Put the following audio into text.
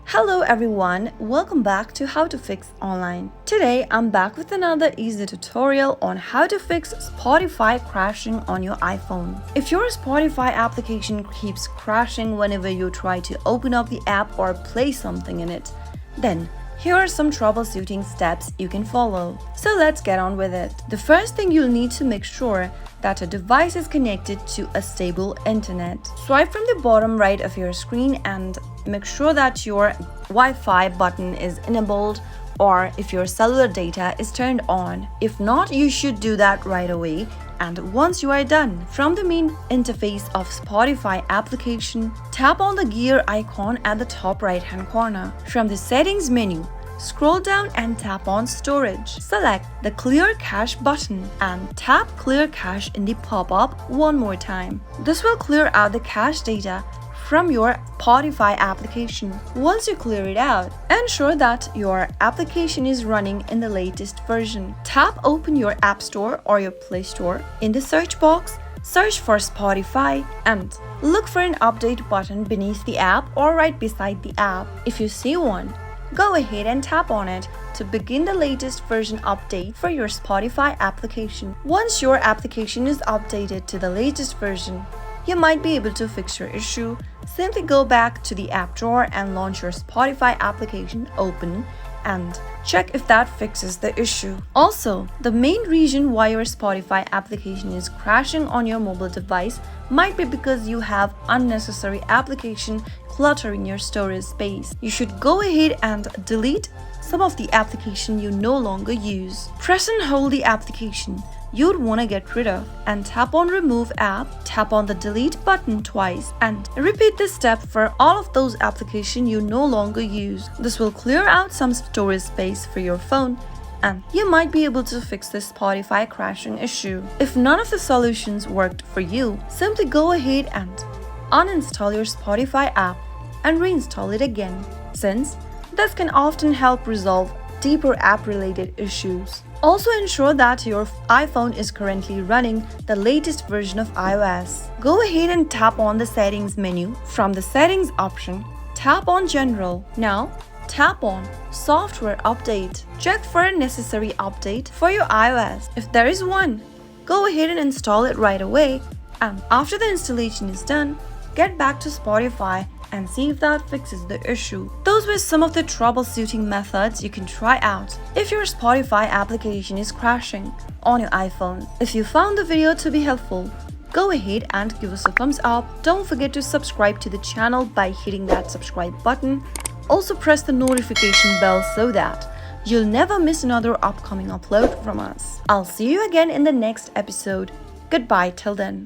Hello everyone, welcome back to How to Fix Online. Today I'm back with another easy tutorial on how to fix Spotify crashing on your iPhone. If your Spotify application keeps crashing whenever you try to open up the app or play something in it, then here are some troubleshooting steps you can follow. So let's get on with it. The first thing you'll need to make sure that a device is connected to a stable internet. Swipe from the bottom right of your screen and make sure that your Wi-Fi button is enabled or if your cellular data is turned on. If not, you should do that right away. And once you are done, from the main interface of Spotify application, tap on the gear icon at the top right-hand corner. From the settings menu, scroll down and tap on Storage. Select the Clear Cache button and tap Clear Cache in the pop-up one more time. This will clear out the cache data from your Spotify application. Once you clear it out, ensure that your application is running in the latest version. Tap Open your App Store or your Play Store. In the search box, search for Spotify and look for an update button beneath the app or right beside the app. If you see one, go ahead and tap on it to begin the latest version update for your Spotify application. Once your application is updated to the latest version, you might be able to fix your issue. Simply go back to the app drawer and launch your Spotify application, open, and check if that fixes the issue. Also, the main reason why your Spotify application is crashing on your mobile device might be because you have unnecessary application cluttering your storage space. You should go ahead and delete some of the application you no longer use. Press and hold the application you'd want to get rid of and tap on Remove App, tap on the Delete button twice and repeat this step for all of those applications you no longer use. This will clear out some storage space for your phone and you might be able to fix this Spotify crashing issue. If none of the solutions worked for you, simply go ahead and uninstall your Spotify app and reinstall it again, since this can often help resolve deeper app-related issues. Also ensure that your iPhone is currently running the latest version of iOS. Go ahead and tap on the settings menu. From the settings option, tap on General. Now, tap on Software Update. Check for a necessary update for your iOS. If there is one, go ahead and install it right away. And after the installation is done, get back to Spotify and see if that fixes the issue. Those were some of the troubleshooting methods you can try out if your Spotify application is crashing on your iPhone. If you found the video to be helpful, go ahead and give us a thumbs up. Don't forget to subscribe to the channel by hitting that subscribe button. Also press the notification bell so that you'll never miss another upcoming upload from us. I'll see you again in the next episode. Goodbye till then.